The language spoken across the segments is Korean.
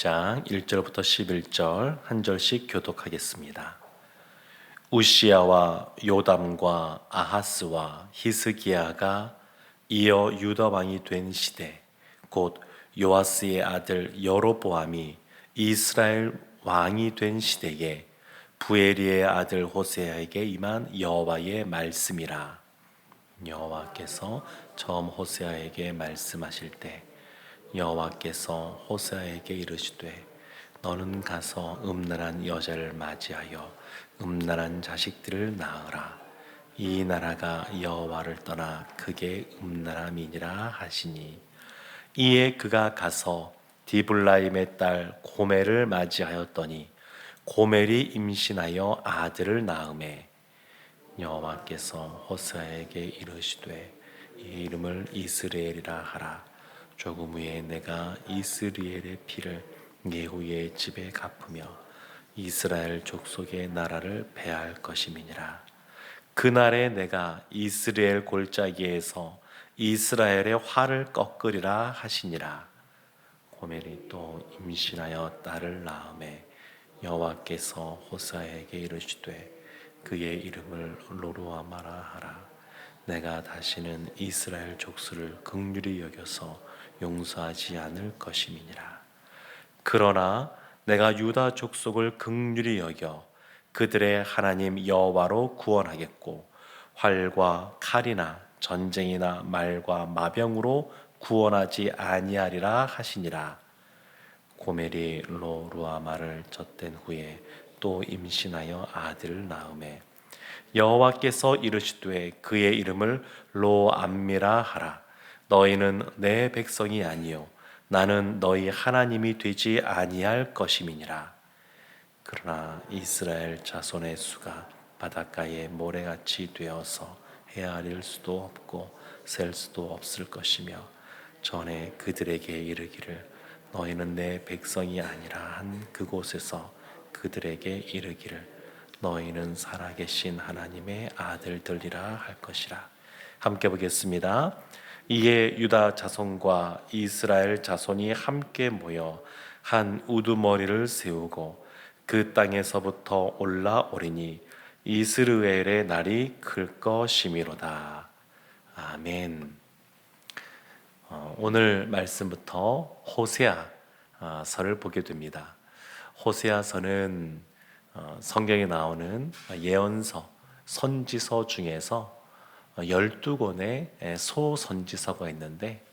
1장 1절부터 11절 한 절씩 교독하겠습니다. 우시야와 요담과 아하스와 히스기야가 이어 유다 왕이 된 시대, 곧 요아스의 아들 여로보암이 이스라엘 왕이 된 시대에 부에리의 아들 호세아에게 임한 여호와의 말씀이라. 여호와께서 처음 호세아에게 말씀하실 때 여호와께서 호세아에게 이르시되 너는 가서 음란한 여자를 맞이하여 음란한 자식들을 낳으라. 이 나라가 여호와를 떠나 크게 음란함이니라 하시니, 이에 그가 가서 디블라임의 딸 고멜을 맞이하였더니 고멜이 임신하여 아들을 낳으매 여호와께서 호세아에게 이르시되 이 이름을 이스라엘이라 하라. 조금 후에 내가 이스라엘의 피를 예후의 집에 갚으며 이스라엘 족속의 나라를 패할 것임이니라. 그날에 내가 이스라엘 골짜기에서 이스라엘의 활을 꺾으리라 하시니라. 고멜이 또 임신하여 딸을 낳으매 여호와께서 호세아에게 이르시되 그의 이름을 로루아마라 하라. 내가 다시는 이스라엘 족수를 긍휼히 여겨서 용서하지 않을 것임이니라. 그러나 내가 유다 족속을 긍휼히 여겨 그들의 하나님 여호와로 구원하겠고 활과 칼이나 전쟁이나 말과 마병으로 구원하지 아니하리라 하시니라. 고멜이 로루아마를 젖된 후에 또 임신하여 아들을 낳으매 여호와께서 이르시되 그의 이름을 로암미라 하라. 너희는 내 백성이 아니요 나는 너희 하나님이 되지 아니할 것임이니라. 그러나 이스라엘 자손의 수가 바닷가의 모래같이 되어서 헤아릴 수도 없고 셀 수도 없을 것이며 전에 그들에게 이르기를 너희는 내 백성이 아니라 한 그곳에서 그들에게 이르기를 너희는 살아계신 하나님의 아들들이라 할 것이라. 함께 보겠습니다. 이에 유다 자손과 이스라엘 자손이 함께 모여 한 우두머리를 세우고 그 땅에서부터 올라오리니 이스라엘의 날이 클 것이미로다. 아멘. 오늘 말씀부터 호세아서를 보게 됩니다. 호세아서는 성경에 나오는 예언서, 선지서 중에서 12권의 소선지서가 있는데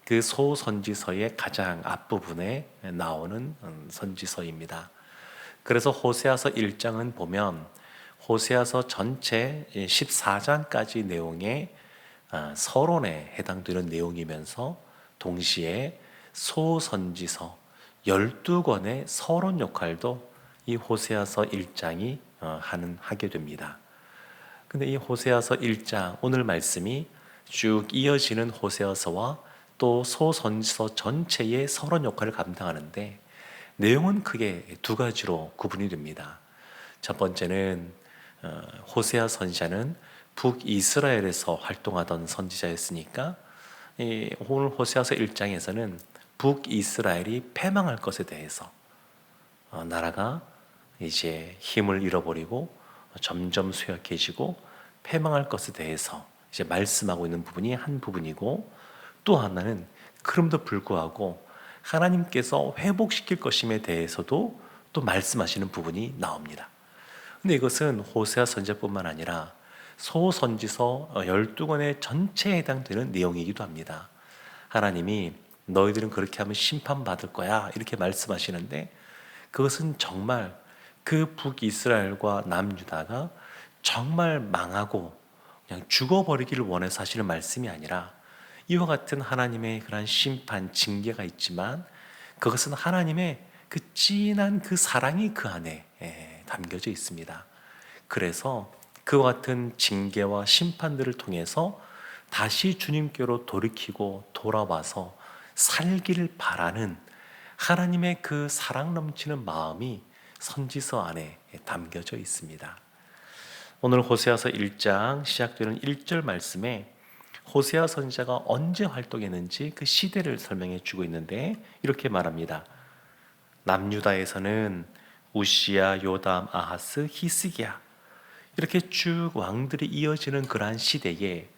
그 소선지서의 가장 앞부분에 나오는 선지서입니다. 그래서 호세아서 1장은 보면 호세아서 전체 14장까지 내용의 서론에 해당되는 내용이면서 동시에 소선지서 12권의 서론 역할도 이 호세아서 1장이 하게 됩니다. 근데 이 호세아서 1장 오늘 말씀이 쭉 이어지는 호세아서와 또 소선지서 전체의 서론 역할을 감당하는데 내용은 크게 두 가지로 구분이 됩니다. 첫 번째는 호세아 선지자는 북이스라엘에서 활동하던 선지자였으니까 오늘 호세아서 1장에서는 북이스라엘이 패망할 것에 대해서 나라가 이제 힘을 잃어버리고 점점 쇠약해지고 패망할 것에 대해서 이제 말씀하고 있는 부분이 한 부분이고, 또 하나는 그럼에도 불구하고 하나님께서 회복시킬 것임에 대해서도 또 말씀하시는 부분이 나옵니다. 근데 이것은 호세아 선지자뿐만 아니라 소선지서 12권의 전체에 해당되는 내용이기도 합니다. 하나님이 너희들은 그렇게 하면 심판받을 거야 이렇게 말씀하시는데, 그것은 정말 그 북이스라엘과 남유다가 정말 망하고 그냥 죽어버리기를 원해서 하시는 말씀이 아니라 이와 같은 하나님의 그런 심판, 징계가 있지만 그것은 하나님의 그 진한 그 사랑이 그 안에 담겨져 있습니다. 그래서 그와 같은 징계와 심판들을 통해서 다시 주님께로 돌이키고 돌아와서 살기를 바라는 하나님의 그 사랑 넘치는 마음이 선지서 안에 담겨져 있습니다. 오늘 호세아서 1장 시작되는 1절 말씀에 호세아 선지자가 언제 활동했는지 그 시대를 설명해 주고 있는데 이렇게 말합니다. 남유다에서는 우시야, 요담, 아하스, 히스기야 이렇게 쭉 왕들이 이어지는 그러한 시대에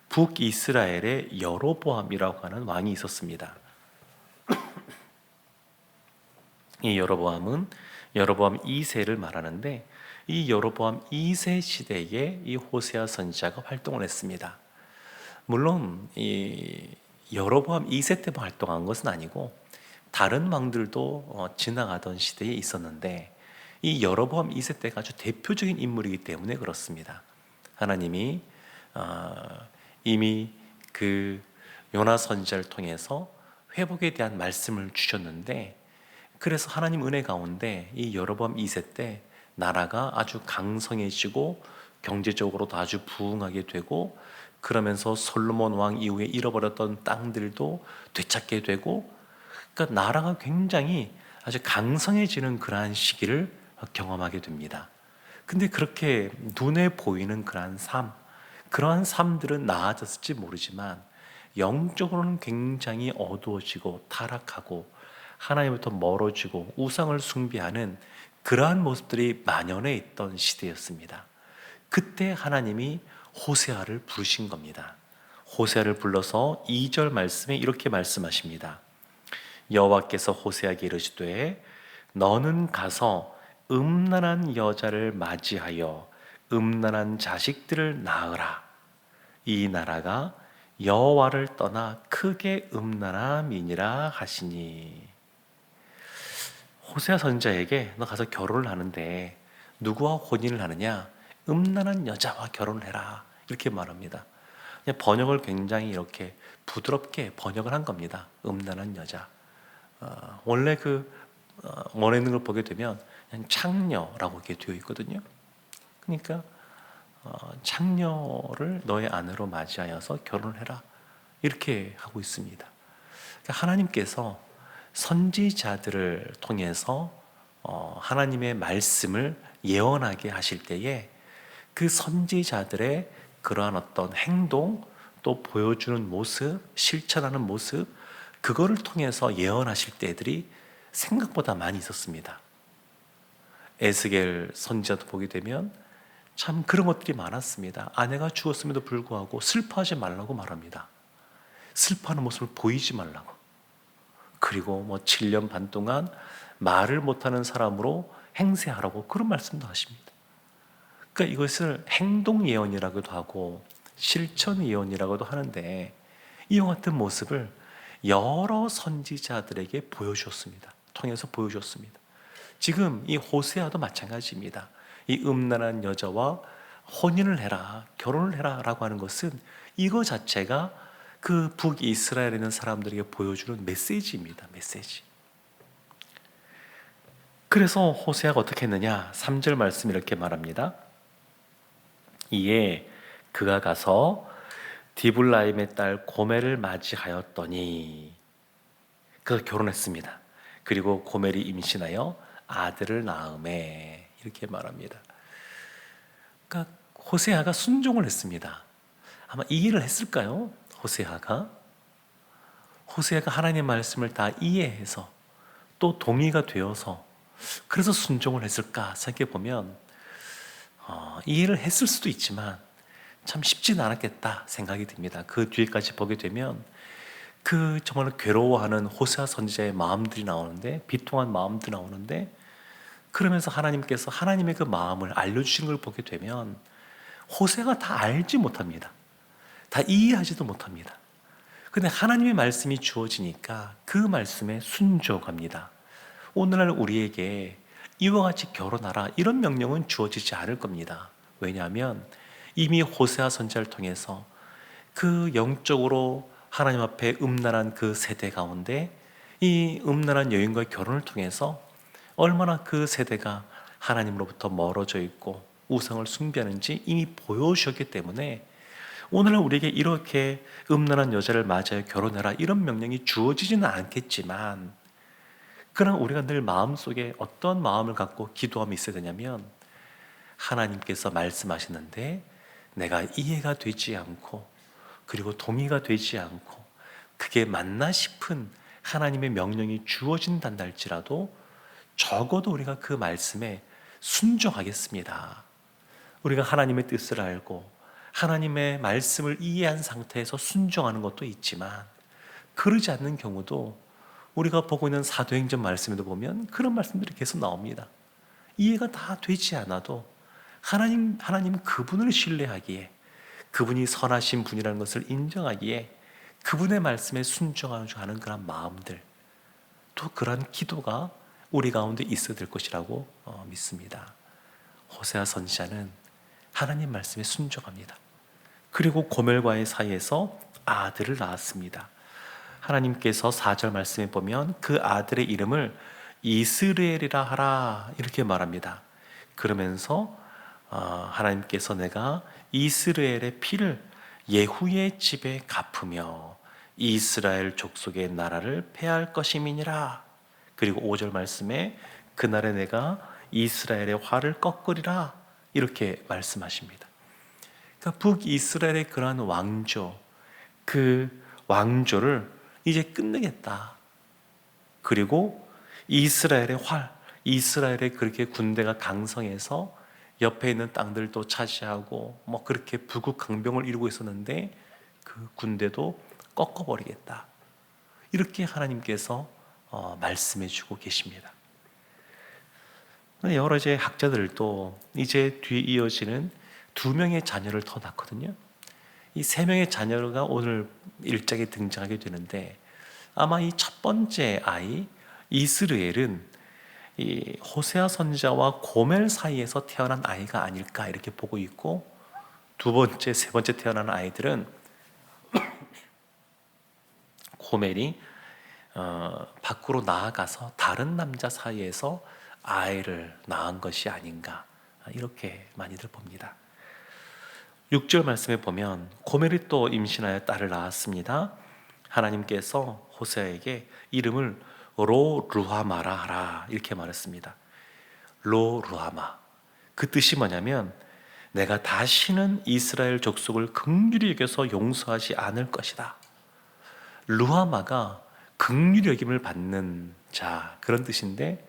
북이스라엘에 여로보암이라고 하는 왕이 있었습니다. 이 여로보암은 여로보암 2세를 말하는데 이 여로보암 2세 시대에 이 호세아 선지자가 활동을 했습니다. 물론 이 여로보암 2세 때만 활동한 것은 아니고 다른 왕들도 지나가던 시대에 있었는데 이 여로보암 2세 때가 아주 대표적인 인물이기 때문에 그렇습니다. 하나님이 이미 그 요나 선지자를 통해서 회복에 대한 말씀을 주셨는데 그래서 하나님 은혜 가운데 이 여로보암 2세 때 나라가 아주 강성해지고 경제적으로도 아주 부흥하게 되고 그러면서 솔로몬 왕 이후에 잃어버렸던 땅들도 되찾게 되고 그러니까 나라가 굉장히 아주 강성해지는 그러한 시기를 경험하게 됩니다. 근데 그렇게 눈에 보이는 그러한 삶들은 나아졌을지 모르지만 영적으로는 굉장히 어두워지고 타락하고 하나님부터 멀어지고 우상을 숭배하는 그러한 모습들이 만연해 있던 시대였습니다. 그때 하나님이 호세아를 부르신 겁니다. 호세아를 불러서 2절 말씀에 이렇게 말씀하십니다. 여호와께서 호세아에게 이르시되 너는 가서 음란한 여자를 맞이하여 음란한 자식들을 낳으라. 이 나라가 여호와를 떠나 크게 음란함이니라 하시니. 호세아 선지자에게 너 가서 결혼을 하는데 누구와 혼인을 하느냐? 음란한 여자와 결혼을 해라. 이렇게 말합니다. 그냥 번역을 굉장히 이렇게 부드럽게 번역을 한 겁니다. 음란한 여자. 원래 원에 있는 걸 보게 되면 그냥 창녀라고 이렇게 되어 있거든요. 그러니까 창녀를 너의 아내로 맞이하여서 결혼을 해라. 이렇게 하고 있습니다. 그러니까 하나님께서 선지자들을 통해서 하나님의 말씀을 예언하게 하실 때에 그 선지자들의 그러한 어떤 행동 또 보여주는 모습, 실천하는 모습 그거를 통해서 예언하실 때들이 생각보다 많이 있었습니다. 에스겔 선지자도 보게 되면 참 그런 것들이 많았습니다. 아내가 죽었음에도 불구하고 슬퍼하지 말라고 말합니다. 슬퍼하는 모습을 보이지 말라고. 그리고 7년 반 동안 말을 못하는 사람으로 행세하라고 그런 말씀도 하십니다. 그러니까 이것을 행동 예언이라고도 하고 실천 예언이라고도 하는데 이와 같은 모습을 여러 선지자들에게 보여주었습니다. 통해서 보여주었습니다. 지금 이 호세아도 마찬가지입니다. 이 음란한 여자와 혼인을 해라, 결혼을 해라 라고 하는 것은 이거 자체가 그 북이스라엘에 있는 사람들에게 보여주는 메시지입니다. 메시지. 그래서 호세아가 어떻게 했느냐? 3절 말씀 이렇게 말합니다. 이에 그가 가서 디블라임의 딸 고멜을 맞이하였더니 그가 결혼했습니다. 그리고 고멜이 임신하여 아들을 낳음에 이렇게 말합니다. 그러니까 호세아가 순종을 했습니다. 아마 이해를 했을까요? 호세아가 하나님의 말씀을 다 이해해서 또 동의가 되어서 그래서 순종을 했을까 생각해 보면 이해를 했을 수도 있지만 참 쉽지는 않았겠다 생각이 듭니다. 그 뒤에까지 보게 되면 그 정말 괴로워하는 호세아 선지자의 마음들이 나오는데 비통한 마음들이 나오는데 그러면서 하나님께서 하나님의 그 마음을 알려주신 걸 보게 되면 호세아가 다 알지 못합니다. 다 이해하지도 못합니다. 근데 하나님의 말씀이 주어지니까 그 말씀에 순종합니다. 오늘날 우리에게 이와 같이 결혼하라 이런 명령은 주어지지 않을 겁니다. 왜냐하면 이미 호세아 선지자를 통해서 그 영적으로 하나님 앞에 음란한 그 세대 가운데 이 음란한 여인과의 결혼을 통해서 얼마나 그 세대가 하나님으로부터 멀어져 있고 우상을 숭배하는지 이미 보여주셨기 때문에 오늘날 우리에게 이렇게 음란한 여자를 맞아요 결혼해라 이런 명령이 주어지지는 않겠지만 그러나 우리가 늘 마음속에 어떤 마음을 갖고 기도함이 있어야 되냐면 하나님께서 말씀하시는데 내가 이해가 되지 않고 그리고 동의가 되지 않고 그게 맞나 싶은 하나님의 명령이 주어진단다 할지라도 적어도 우리가 그 말씀에 순종하겠습니다. 우리가 하나님의 뜻을 알고 하나님의 말씀을 이해한 상태에서 순종하는 것도 있지만, 그러지 않는 경우도 우리가 보고 있는 사도행전 말씀에도 보면 그런 말씀들이 계속 나옵니다. 이해가 다 되지 않아도 하나님 그분을 신뢰하기에, 그분이 선하신 분이라는 것을 인정하기에 그분의 말씀에 순종하는 그런 마음들, 또 그런 기도가 우리 가운데 있어야 될 것이라고 믿습니다. 호세아 선지자는 하나님 말씀에 순종합니다. 그리고 고멜과의 사이에서 아들을 낳았습니다. 하나님께서 4절 말씀에 보면 그 아들의 이름을 이스라엘이라 하라 이렇게 말합니다. 그러면서 하나님께서 내가 이스라엘의 피를 예후의 집에 갚으며 이스라엘 족속의 나라를 패할 것임이니라. 그리고 5절 말씀에 그날에 내가 이스라엘의 활을 꺾으리라 이렇게 말씀하십니다. 그러니까 북이스라엘의 그러한 왕조, 그 왕조를 이제 끝내겠다. 그리고 이스라엘의 활, 이스라엘의 그렇게 군대가 강성해서 옆에 있는 땅들도 차지하고 뭐 그렇게 부국 강병을 이루고 있었는데 그 군대도 꺾어버리겠다. 이렇게 하나님께서 말씀해 주고 계십니다. 여러 이제 학자들도 이제 뒤에 이어지는 2명의 자녀를 더 낳거든요. 이 3명의 자녀가 오늘 1장에 등장하게 되는데, 아마 이 첫 번째 아이 이스라엘은 이 호세아 선지자와 고멜 사이에서 태어난 아이가 아닐까 이렇게 보고 있고, 두 번째, 세 번째 태어난 아이들은 고멜이 밖으로 나아가서 다른 남자 사이에서 아이를 낳은 것이 아닌가 이렇게 많이들 봅니다. 6절 말씀에 보면 고멜이 또 임신하여 딸을 낳았습니다. 하나님께서 호세아에게 이름을 로루하마라 하라 이렇게 말했습니다. 로루하마, 그 뜻이 뭐냐면 내가 다시는 이스라엘 족속을 긍휼히 여겨서 용서하지 않을 것이다. 루하마가 긍휼히 여김을 받는 자, 그런 뜻인데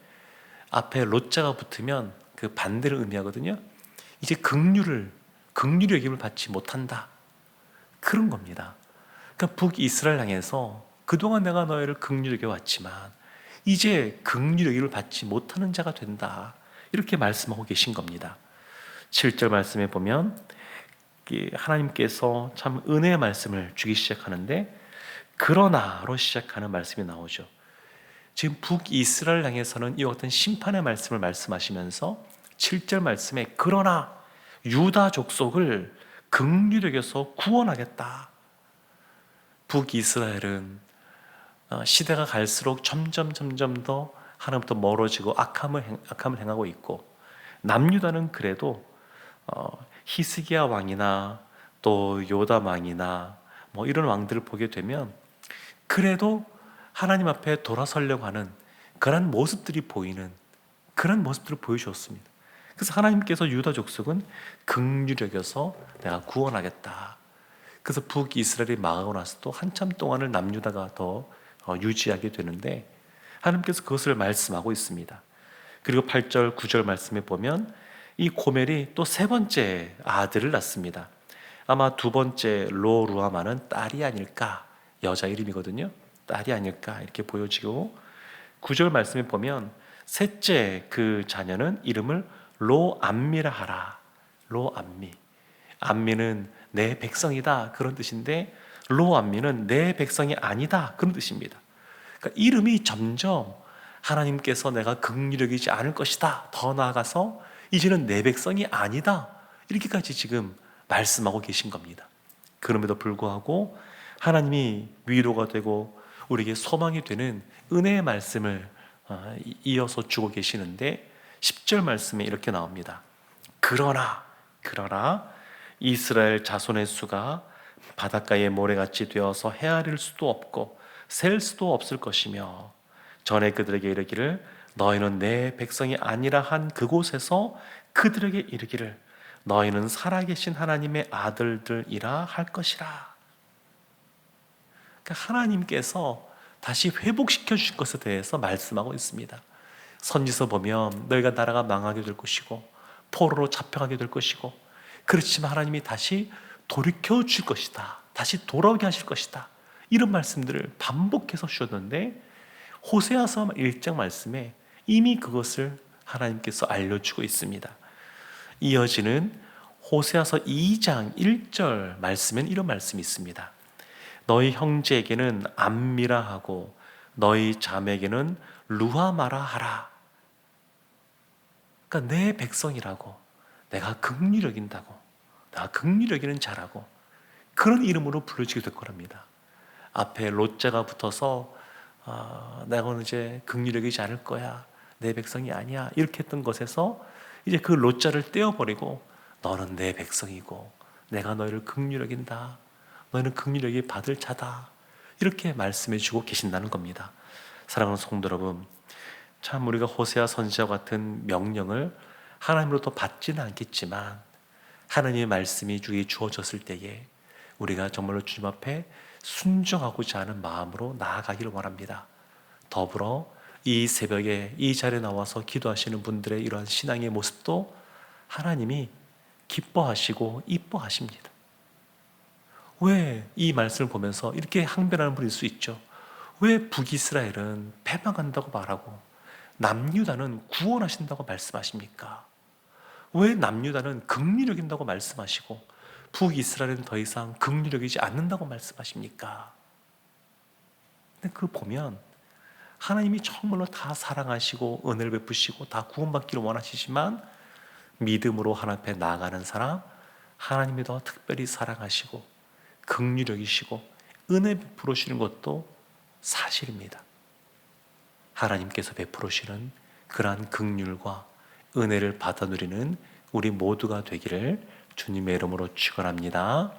앞에 로자가 붙으면 그 반대를 의미하거든요. 이제 긍휼히 여김을 받지 못한다, 그런 겁니다. 그러니까 북이스라엘 향해서 그동안 내가 너희를 긍휼히 여겨왔지만 이제 긍휼히 여김을 받지 못하는 자가 된다, 이렇게 말씀하고 계신 겁니다. 7절 말씀에 보면 하나님께서 참 은혜의 말씀을 주기 시작하는데 그러나로 시작하는 말씀이 나오죠. 지금 북이스라엘 향해서는 이와 같은 심판의 말씀을 말씀하시면서 7절 말씀에 그러나 유다 족속을 긍휼히 여겨서 구원하겠다. 북이스라엘은 시대가 갈수록 점점 더 하나님부터 멀어지고 악함을 행하고 있고, 남유다는 그래도 히스기야 왕이나 또 요담 왕이나 뭐 이런 왕들을 보게 되면 그래도 하나님 앞에 돌아서려고 하는 그런 모습들이 보이는, 그런 모습들을 보여주었습니다. 그래서 하나님께서 유다 족속은 긍휼히 여겨서 내가 구원하겠다. 그래서 북이스라엘이 망하고 나서도 한참 동안을 남유다가 더 유지하게 되는데 하나님께서 그것을 말씀하고 있습니다. 그리고 8절 9절 말씀에 보면 이 고멜이 또 세 번째 아들을 낳습니다. 아마 두 번째 로루아마는 딸이 아닐까, 여자 이름이거든요. 딸이 아닐까 이렇게 보여지고, 9절 말씀에 보면 셋째 그 자녀는 이름을 로암미라 하라. 로암미, 암미는 내 백성이다 그런 뜻인데 로암미는 내 백성이 아니다 그런 뜻입니다. 그러니까 이름이 점점 하나님께서 내가 긍휼히 여기지 않을 것이다, 더 나아가서 이제는 내 백성이 아니다, 이렇게까지 지금 말씀하고 계신 겁니다. 그럼에도 불구하고 하나님이 위로가 되고 우리에게 소망이 되는 은혜의 말씀을 이어서 주고 계시는데 10절 말씀에 이렇게 나옵니다. 그러나 이스라엘 자손의 수가 바닷가의 모래같이 되어서 헤아릴 수도 없고 셀 수도 없을 것이며, 전에 그들에게 이르기를 너희는 내 백성이 아니라 한 그곳에서 그들에게 이르기를 너희는 살아계신 하나님의 아들들이라 할 것이라. 그러니까 하나님께서 다시 회복시켜 주실 것에 대해서 말씀하고 있습니다. 선지서 보면 너희가 나라가 망하게 될 것이고 포로로 잡혀가게 될 것이고, 그렇지만 하나님이 다시 돌이켜 줄 것이다, 다시 돌아오게 하실 것이다, 이런 말씀들을 반복해서 주셨는데, 호세아서 1장 말씀에 이미 그것을 하나님께서 알려주고 있습니다. 이어지는 호세아서 2장 1절 말씀엔 이런 말씀이 있습니다. 너희 형제에게는 암미라 하고 너희 자매에게는 루하마라 하라. 그러니까 내 백성이라고, 내가 긍휼히 여긴다고, 내가 긍휼히 여기는 자라고, 그런 이름으로 불러지게 될 거랍니다. 앞에 롯자가 붙어서 내가 이제 긍휼히 여기지 않을 거야, 내 백성이 아니야, 이렇게 했던 것에서 이제 그 롯자를 떼어버리고 너는 내 백성이고 내가 너희를 긍휼히 여긴다, 너희는 긍휼히 여기 받을 자다, 이렇게 말씀해 주고 계신다는 겁니다. 사랑하는 성도 여러분, 참 우리가 호세아 선지자와 같은 명령을 하나님으로부터 받지는 않겠지만 하나님의 말씀이 우리에게 주어졌을 때에 우리가 정말로 주님 앞에 순종하고자 하는 마음으로 나아가기를 원합니다. 더불어 이 새벽에 이 자리에 나와서 기도하시는 분들의 이러한 신앙의 모습도 하나님이 기뻐하시고 이뻐하십니다. 왜 이 말씀을 보면서 이렇게 항변하는 분일 수 있죠? 왜 북이스라엘은 패망한다고 말하고 남유다는 구원하신다고 말씀하십니까? 왜 남유다는 긍휼히 여긴다고 말씀하시고 북이스라엘은 더 이상 긍휼히 여기지 않는다고 말씀하십니까? 근데 그 보면 하나님이 정말로 다 사랑하시고 은혜를 베푸시고 다 구원받기를 원하시지만 믿음으로 하나님 앞에 나아가는 사람, 하나님이 더 특별히 사랑하시고 긍휼히 여기시고 은혜 베풀으시는 것도 사실입니다. 하나님께서 베풀으시는 그러한 긍휼과 은혜를 받아 누리는 우리 모두가 되기를 주님의 이름으로 축원합니다.